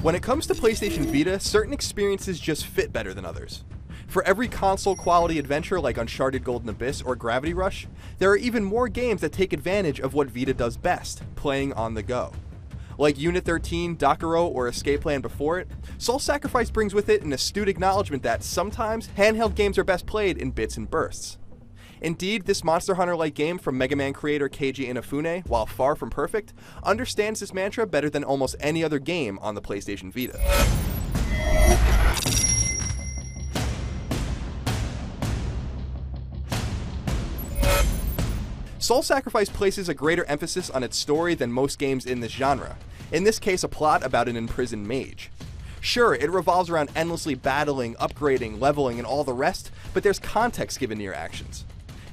When it comes to PlayStation Vita, certain experiences just fit better than others. For every console-quality adventure like Uncharted Golden Abyss or Gravity Rush, there are even more games that take advantage of what Vita does best, playing on the go. Like Unit 13, Dokuro, or Escape Plan before it, Soul Sacrifice brings with it an astute acknowledgement that sometimes handheld games are best played in bits and bursts. Indeed, this Monster Hunter-like game from Mega Man creator Keiji Inafune, while far from perfect, understands this mantra better than almost any other game on the PlayStation Vita. Soul Sacrifice places a greater emphasis on its story than most games in this genre, in this case a plot about an imprisoned mage. Sure, it revolves around endlessly battling, upgrading, leveling, and all the rest, but there's context given to your actions.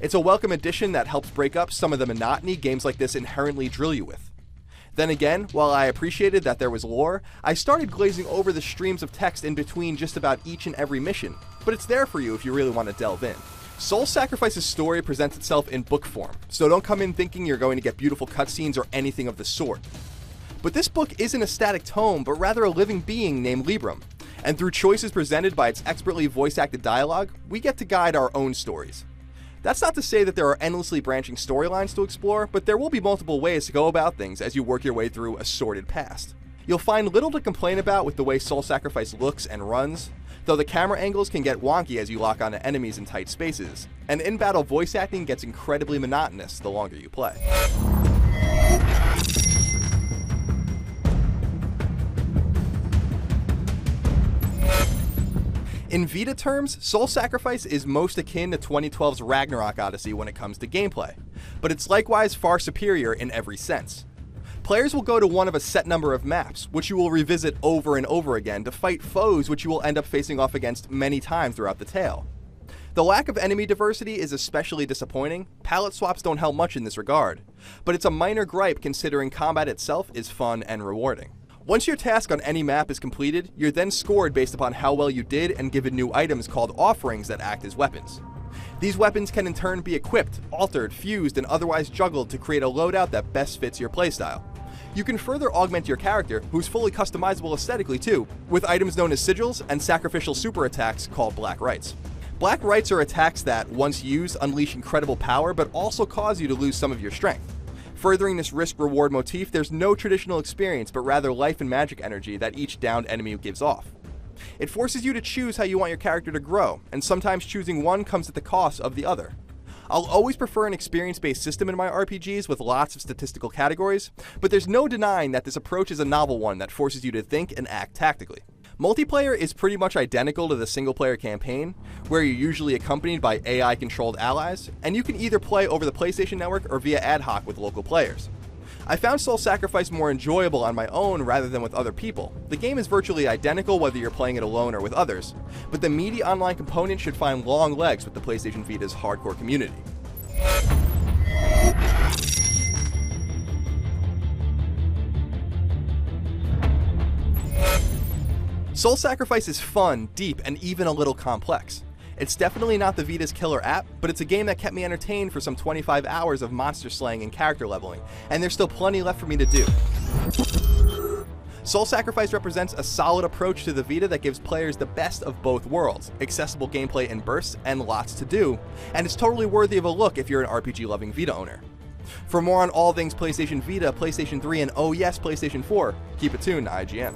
It's a welcome addition that helps break up some of the monotony games like this inherently drill you with. Then again, while I appreciated that there was lore, I started glazing over the streams of text in between just about each and every mission, but it's there for you if you really want to delve in. Soul Sacrifice's story presents itself in book form, so don't come in thinking you're going to get beautiful cutscenes or anything of the sort. But this book isn't a static tome, but rather a living being named Libram, and through choices presented by its expertly voice-acted dialogue, we get to guide our own stories. That's not to say that there are endlessly branching storylines to explore, but there will be multiple ways to go about things as you work your way through a sordid past. You'll find little to complain about with the way Soul Sacrifice looks and runs, though the camera angles can get wonky as you lock onto enemies in tight spaces, and in-battle voice acting gets incredibly monotonous the longer you play. In Vita terms, Soul Sacrifice is most akin to 2012's Ragnarok Odyssey when it comes to gameplay, but it's likewise far superior in every sense. Players will go to one of a set number of maps, which you will revisit over and over again to fight foes which you will end up facing off against many times throughout the tale. The lack of enemy diversity is especially disappointing. Palette swaps don't help much in this regard, but it's a minor gripe considering combat itself is fun and rewarding. Once your task on any map is completed, you're then scored based upon how well you did and given new items called offerings that act as weapons. These weapons can in turn be equipped, altered, fused, and otherwise juggled to create a loadout that best fits your playstyle. You can further augment your character, who's fully customizable aesthetically too, with items known as sigils and sacrificial super attacks called Black Rites. Black Rites are attacks that, once used, unleash incredible power but also cause you to lose some of your strength. Furthering this risk-reward motif, there's no traditional experience but rather life and magic energy that each downed enemy gives off. It forces you to choose how you want your character to grow, and sometimes choosing one comes at the cost of the other. I'll always prefer an experience-based system in my RPGs with lots of statistical categories, but there's no denying that this approach is a novel one that forces you to think and act tactically. Multiplayer is pretty much identical to the single-player campaign, where you're usually accompanied by AI-controlled allies, and you can either play over the PlayStation Network or via ad hoc with local players. I found Soul Sacrifice more enjoyable on my own rather than with other people. The game is virtually identical whether you're playing it alone or with others, but the meaty online component should find long legs with the PlayStation Vita's hardcore community. Soul Sacrifice is fun, deep, and even a little complex. It's definitely not the Vita's killer app, but it's a game that kept me entertained for some 25 hours of monster slaying and character leveling, and there's still plenty left for me to do. Soul Sacrifice represents a solid approach to the Vita that gives players the best of both worlds, accessible gameplay in bursts and lots to do, and it's totally worthy of a look if you're an RPG-loving Vita owner. For more on all things PlayStation Vita, PlayStation 3, and oh yes, PlayStation 4, keep it tuned to IGN.